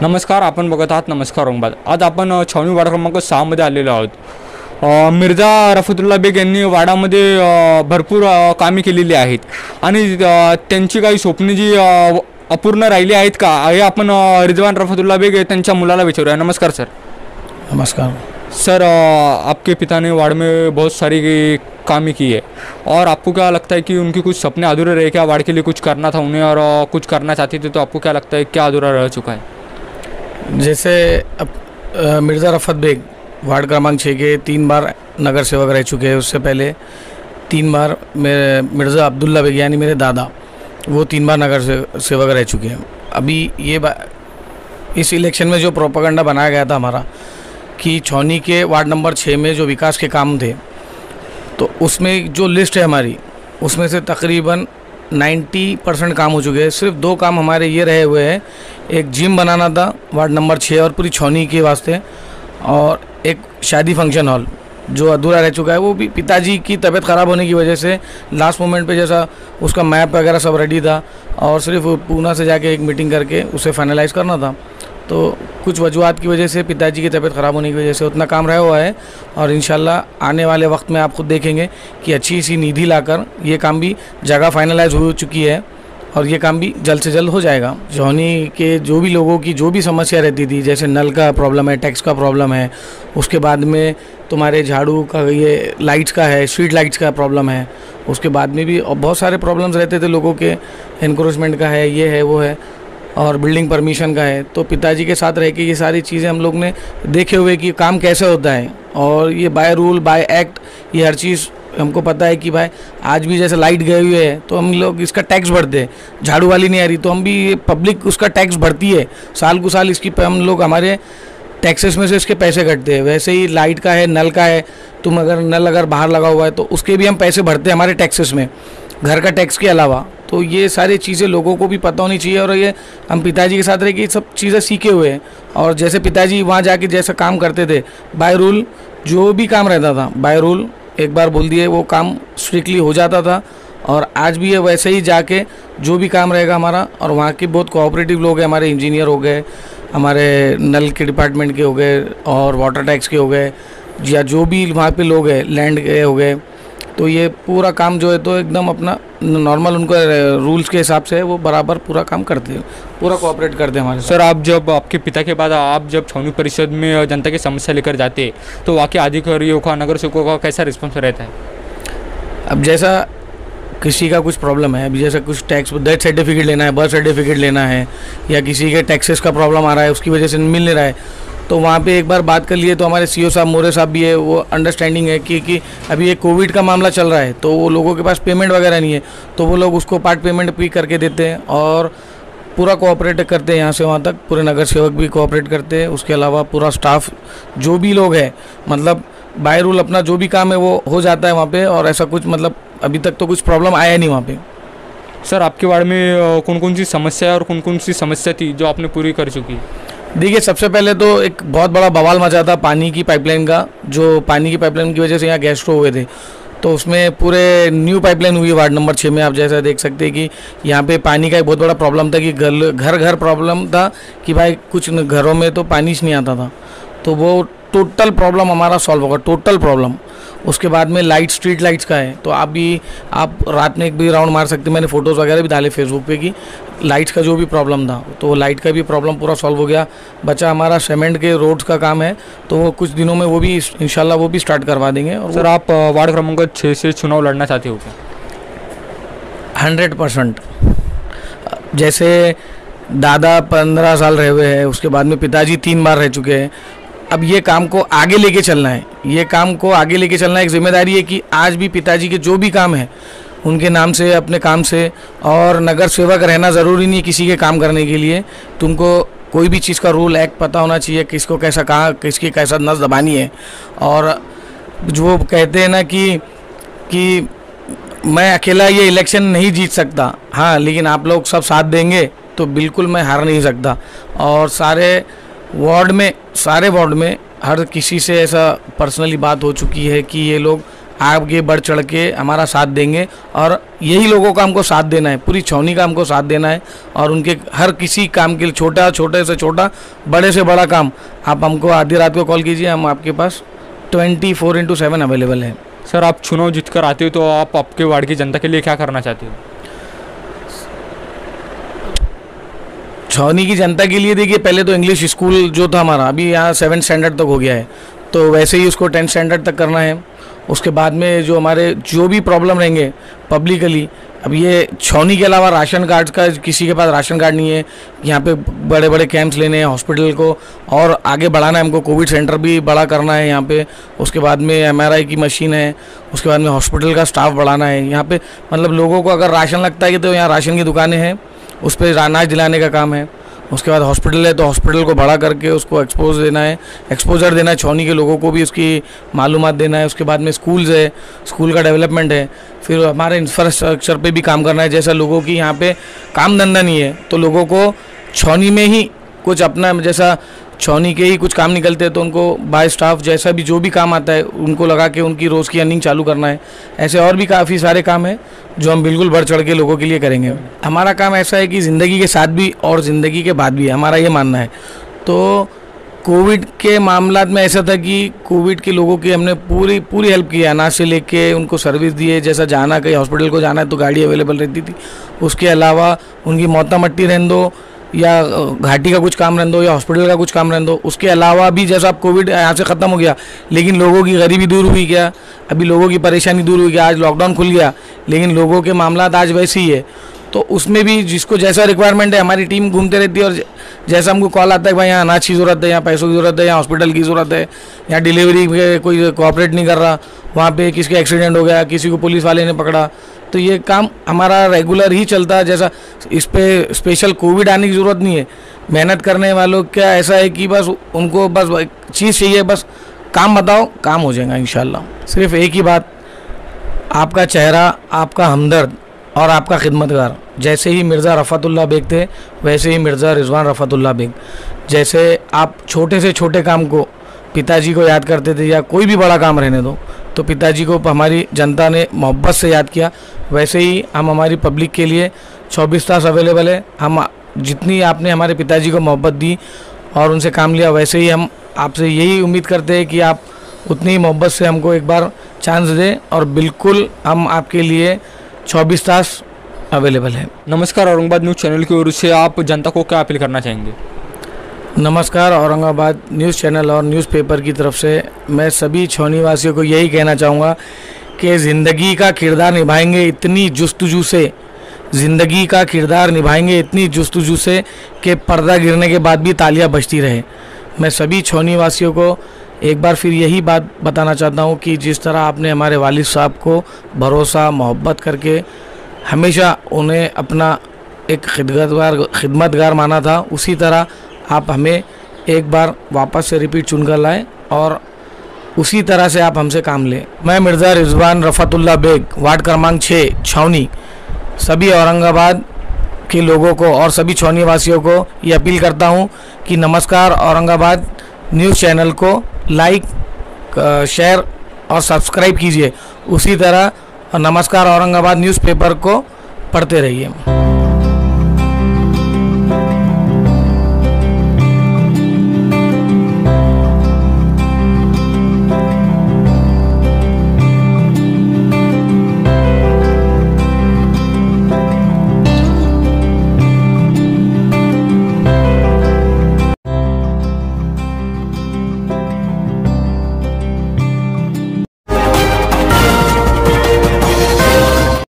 नमस्कार, आपण बघत आहात नमस्कार औरंगाबाद. आज आपण छावणी वाडा क्रमांक 6 मध्ये आलेलो आहोत. मिर्झा रफतुल्ला बेग यांनी वाडामध्ये भरपूर कामे केलेली आहेत आणि त्यांची काही स्वप्ने जी अपूर्ण राहिली आहेत का हे आपण रिजवान रफतुल्ला बेग त्यांच्या मुलाला विचारूया. नमस्कार सर. नमस्कार सर, आपके पिता ने वार्ड में बहुत सारी कामें की है और आपको क्या लगता है कि उनके कुछ सपने अधूरे रहे क्या? वार्ड के लिए कुछ करना था उन्हें और कुछ करना चाहते थे, तो आपको क्या लगता है क्या अधूरा रह चुका है? जैसे अब मिर्ज़ा रफ़त बेग वार्ड क्रमांक 6 के 3 बार नगर सेवक रह चुके हैं. उससे पहले 3 बार मेरे मिर्ज़ा अब्दुल्ला बेग यानी मेरे दादा वो 3 बार नगर सेवक रह चुके हैं. अभी इस इलेक्शन में जो प्रोपेगेंडा बनाया गया था हमारा कि छौनी के वार्ड नंबर 6 में जो विकास के काम थे, तो उसमें जो लिस्ट है हमारी उसमें से तकरीबन 90% काम हो चुके हैं. सिर्फ 2 काम हमारे ये रहे हुए हैं. एक जिम बनाना था वार्ड नंबर 6 और पूरी छौनी के वास्ते, और एक शादी फंक्शन हॉल जो अधूरा रह चुका है. वो भी पिताजी की तबीयत ख़राब होने की वजह से लास्ट मोमेंट पे जैसा उसका मैप वगैरह सब रेडी था और सिर्फ पूना से जाके एक मीटिंग करके उसे फाइनलाइज़ करना था. तो कुछ वजूहत की वजह से पिताजी की तबीयत ख़राब होने की वजह से उतना काम रहा हुआ है, और इंशाल्लाह आने वाले वक्त में आप खुद देखेंगे कि अच्छी सी निधि लाकर ये काम भी जगह फाइनलाइज हो चुकी है और ये काम भी जल्द से जल्द हो जाएगा. छौनी के जो भी लोगों की जो भी समस्या रहती थी, जैसे नल का प्रॉब्लम है, टैक्स का प्रॉब्लम है, उसके बाद में तुम्हारे झाड़ू का, ये लाइट्स का है, स्ट्रीट लाइट्स का प्रॉब्लम है, उसके बाद में भी बहुत सारे प्रॉब्लम्स रहते थे लोगों के. एनक्रोचमेंट का है, ये है, वो है, और बिल्डिंग परमिशन का है. तो पिताजी के साथ रह के ये सारी चीज़ें हम लोग ने देखे हुए कि काम कैसे होता है, और ये बाय रूल बाय एक्ट ये हर चीज़ हमको पता है कि भाई आज भी जैसे लाइट गए हुए है तो हम लोग इसका टैक्स भरते हैं. झाड़ू वाली नहीं आ रही तो हम भी पब्लिक उसका टैक्स भरती है. साल को साल इसकी हम लोग हमारे टैक्सेस में से इसके पैसे कटते हैं. वैसे ही लाइट का है, नल का है, तुम अगर नल अगर बाहर लगा हुआ है तो उसके भी हम पैसे भरते हैं हमारे टैक्सेस में, घर का टैक्स के अलावा. तो ये सारी चीज़ें लोगों को भी पता होनी चाहिए, और ये हम पिताजी के साथ रह के ये सब चीज़ें सीखे हुए हैं. और जैसे पिताजी वहाँ जाके जैसा काम करते थे बाय रूल, जो भी काम रहता था बाय रूल एक बार बोल दिए वो काम स्ट्रिक्टली हो जाता था. और आज भी ये वैसे ही जाके जो भी काम रहेगा हमारा, और वहाँ के बहुत कोऑपरेटिव लोग हैं, हमारे इंजीनियर हो गए, हमारे नल के डिपार्टमेंट के हो गए, और वाटर टैक्स के हो गए, या जो भी वहाँ पे लोग हैं लैंड के हो गए. तो ये पूरा काम जो है तो एकदम अपना नॉर्मल उनका रूल्स के हिसाब से है, वो बराबर पूरा काम करते हैं, पूरा कोऑपरेट करते हैं हमारे साथ. सर, आप जब आपके पिता के बाद आप जब छावनी परिषद में जनता की समस्या लेकर जाते तो वहाँ के अधिकारियों का, नगर सेवकों का कैसा रिस्पॉन्स रहता है? अब जैसा किसी का कुछ प्रॉब्लम है, अभी जैसा कुछ टैक्स डेथ सर्टिफिकेट लेना है, बर्थ सर्टिफिकेट लेना है, या किसी के टैक्सेस का प्रॉब्लम आ रहा है उसकी वजह से मिल नहीं रहा है, तो वहाँ पे एक बार बात कर लिए तो हमारे सीओ साहब, मोरे साहब भी है, वो अंडरस्टैंडिंग है कि अभी ये कोविड का मामला चल रहा है तो वो लोगों के पास पेमेंट वगैरह नहीं है, तो वो लोग उसको पार्ट पेमेंट भी करके देते हैं और पूरा कोऑपरेट करते हैं. यहाँ से वहाँ तक पूरे नगर सेवक भी कोऑपरेट करते हैं. उसके अलावा पूरा स्टाफ जो भी लोग हैं, मतलब बाय रूल अपना जो भी काम है वो हो जाता है वहाँ पे, और ऐसा कुछ मतलब अभी तक तो कुछ प्रॉब्लम आया नहीं वहाँ पे. सर, आपके वार्ड में कौन कौन सी समस्या और कौन कौन सी समस्या थी जो आपने पूरी कर चुकी? देखिए, सबसे पहले तो एक बहुत बड़ा बवाल मचा था पानी की पाइपलाइन का, जो पानी की पाइपलाइन की वजह से यहाँ गैस स्ट्रो हुए थे. तो उसमें पूरे न्यू पाइपलाइन हुई वार्ड नंबर 6 में. आप जैसा देख सकते हैं कि यहाँ पे पानी का एक बहुत बड़ा प्रॉब्लम था कि घर घर प्रॉब्लम था कि भाई कुछ घरों में तो पानी नहीं आता था. तो वो टोटल प्रॉब्लम हमारा सॉल्व होगा, टोटल प्रॉब्लम. उसके बाद में लाइट, स्ट्रीट लाइट्स का है, तो आप रात में एक भी राउंड मार सकते हैं. मैंने फ़ोटोज़ वगैरह भी डाले फेसबुक पे कि लाइट्स का जो भी प्रॉब्लम था, तो लाइट का भी प्रॉब्लम पूरा सॉल्व हो गया. बचा हमारा सीमेंट के रोड्स का काम है, तो वो कुछ दिनों में वो भी इंशाल्लाह वो भी स्टार्ट करवा देंगे. और सर, आप वार्ड क्रमांक 6 से चुनाव लड़ना चाहते हो क्या? 100%. जैसे दादा 15 साल रहे हुए हैं, उसके बाद में पिताजी 3 बार रह चुके हैं. अब ये काम को आगे लेके चलना है, ये काम को आगे लेके चलना एक जिम्मेदारी है कि आज भी पिताजी के जो भी काम है उनके नाम से, अपने काम से. और नगर सेवक रहना ज़रूरी नहीं किसी के काम करने के लिए. तुमको कोई भी चीज़ का रूल एक्ट पता होना चाहिए, किसको कैसा कहाँ, किसकी कैसा नस दबानी है. और जो कहते हैं ना कि मैं अकेला ये इलेक्शन नहीं जीत सकता, हाँ, लेकिन आप लोग सब साथ देंगे तो बिल्कुल मैं हार नहीं सकता. और सारे वार्ड में हर किसी से ऐसा पर्सनली बात हो चुकी है कि ये लोग आगे बढ़ चढ़ के हमारा साथ देंगे और यही लोगों का हमको साथ देना है, पूरी छावनी का हमको साथ देना है और उनके हर किसी काम के लिए छोटे से छोटा बड़े से बड़ा काम आप हमको आधी रात को कॉल कीजिए, हम आपके पास 24/7 अवेलेबल है। सर, आप चुनाव जीत कर आते हो तो आप आपके वार्ड की जनता के लिए क्या करना चाहते हो? छावनी की जनता के लिए देखिए, पहले तो इंग्लिश स्कूल जो था हमारा अभी यहाँ 7th स्टैंडर्ड तक हो गया है, तो वैसे ही उसको 10th स्टैंडर्ड तक करना है। उसके बाद में जो हमारे जो भी प्रॉब्लम रहेंगे पब्लिकली, अब ये छावनी के अलावा राशन कार्ड का किसी के पास राशन कार्ड नहीं है, यहाँ पे बड़े बड़े कैंप्स लेने हैं हॉस्पिटल को और आगे बढ़ाना है हमको, कोविड सेंटर भी बड़ा करना है यहाँ पे। उसके बाद में MRI की मशीन है, उसके बाद में हॉस्पिटल का स्टाफ बढ़ाना है यहाँ पे। मतलब लोगों को अगर राशन लगता है तो यहाँ राशन की दुकानें हैं, उस पर अनाज दिलाने का काम है। उसके बाद हॉस्पिटल है तो हॉस्पिटल को बड़ा करके उसको एक्सपोजर देना है, छावनी के लोगों को भी उसकी मालूमात देना है। उसके बाद में स्कूल्स है, स्कूल का डेवलपमेंट है, फिर हमारे इंफ्रास्ट्रक्चर पे भी काम करना है। जैसा लोगों की यहाँ पे काम धंधा नहीं है तो लोगों को छावनी में ही कुछ अपना, जैसा छावनी के ही कुछ काम निकलते हैं तो उनको बाय स्टाफ जैसा भी जो भी काम आता है उनको लगा के उनकी रोज़ की अर्निंग चालू करना है। ऐसे और भी काफ़ी सारे काम हैं जो हम बिल्कुल बढ़ चढ़ के लोगों के लिए करेंगे। हमारा काम ऐसा है कि ज़िंदगी के साथ भी और ज़िंदगी के बाद भी, हमारा ये मानना है। तो कोविड के मामलात में ऐसा था कि कोविड के लोगों की हमने पूरी हेल्प की, अनाज से लेके उनको सर्विस दिए, जैसा जाना कहीं हॉस्पिटल को जाना है तो गाड़ी अवेलेबल रहती थी। उसके अलावा उनकी मौता मट्टी रहने दो या घाटी का कुछ काम रहने दो या हॉस्पिटल का कुछ काम रहने दो, उसके अलावा भी जैसा अब कोविड यहाँ से ख़त्म हो गया लेकिन लोगों की गरीबी दूर हुई क्या, अभी लोगों की परेशानी दूर हुई क्या, आज लॉकडाउन खुल गया लेकिन लोगों के मामलात आज वैसे ही है। तो उसमें भी जिसको जैसा रिक्वायरमेंट है हमारी टीम घूमते रहती है और जैसा हमको कॉल आता है कि भाई यहाँ अनाज की ज़रूरत है, यहाँ पैसों की ज़रूरत है, यहाँ हॉस्पिटल की ज़रूरत है, यहाँ डिलीवरी में कोई कोऑपरेट नहीं कर रहा, वहाँ पे किसी का एक्सीडेंट हो गया, किसी को पुलिस वाले ने पकड़ा, तो ये काम हमारा रेगुलर ही चलता है। जैसा इस पर स्पेशल कोविड आने की ज़रूरत नहीं है, मेहनत करने वालों का ऐसा है कि बस उनको बस चीज़ चाहिए, बस काम बताओ, काम हो जाएगा इंशाल्लाह। सिर्फ एक ही बात, आपका चेहरा, आपका हमदर्द और आपका खिदमतगार। जैसे ही मिर्ज़ा रफ़तुल्लाह बेग थे वैसे ही मिर्ज़ा रिजवान रफ़तुल्लाह बेग। जैसे आप छोटे से छोटे काम को पिताजी को याद करते थे या कोई भी बड़ा काम रहने दो तो पिताजी को हमारी जनता ने मोहब्बत से याद किया, वैसे ही हम हमारी पब्लिक के लिए 24 तास अवेलेबल है। हम जितनी आपने हमारे पिताजी को मोहब्बत दी और उनसे काम लिया, वैसे ही हम आपसे यही उम्मीद करते हैं कि आप उतनी ही मोहब्बत से हमको एक बार चांस दें और बिल्कुल हम आपके लिए 24 तास अवेलेबल है। नमस्कार, औरंगाबाद न्यूज़ चैनल की ओर से आप जनता को क्या अपील करना चाहेंगे? नमस्कार, औरंगाबाद न्यूज़ चैनल और न्यूज़पेपर की तरफ से मैं सभी छावनी वासियों को यही कहना चाहूँगा कि ज़िंदगी का किरदार निभाएंगे इतनी जुस्तजू से, ज़िंदगी का किरदार निभाएंगे इतनी जुस्तजू से कि पर्दा गिरने के बाद भी तालियां बजती रहे। मैं सभी छावनी वासियों को एक बार फिर यही बात बताना चाहता हूँ कि जिस तरह आपने हमारे वालिद साहब को भरोसा मोहब्बत करके हमेशा उन्हें अपना एक खिदमतगार माना था, उसी तरह आप हमें एक बार वापस से रिपीट चुनकर लाएं और उसी तरह से आप हमसे काम लें। मैं मिर्ज़ा रिजवान रफ़तुल्लाह बेग, वार्ड क्रमांक 6 छावनी, सभी औरंगाबाद के लोगों को और सभी छावनी वासियों को ये अपील करता हूँ कि नमस्कार औरंगाबाद न्यूज़ चैनल को लाइक, शेयर और सब्सक्राइब कीजिए। उसी तरह नमस्कार औरंगाबाद न्यूज़पेपर को पढ़ते रहिए।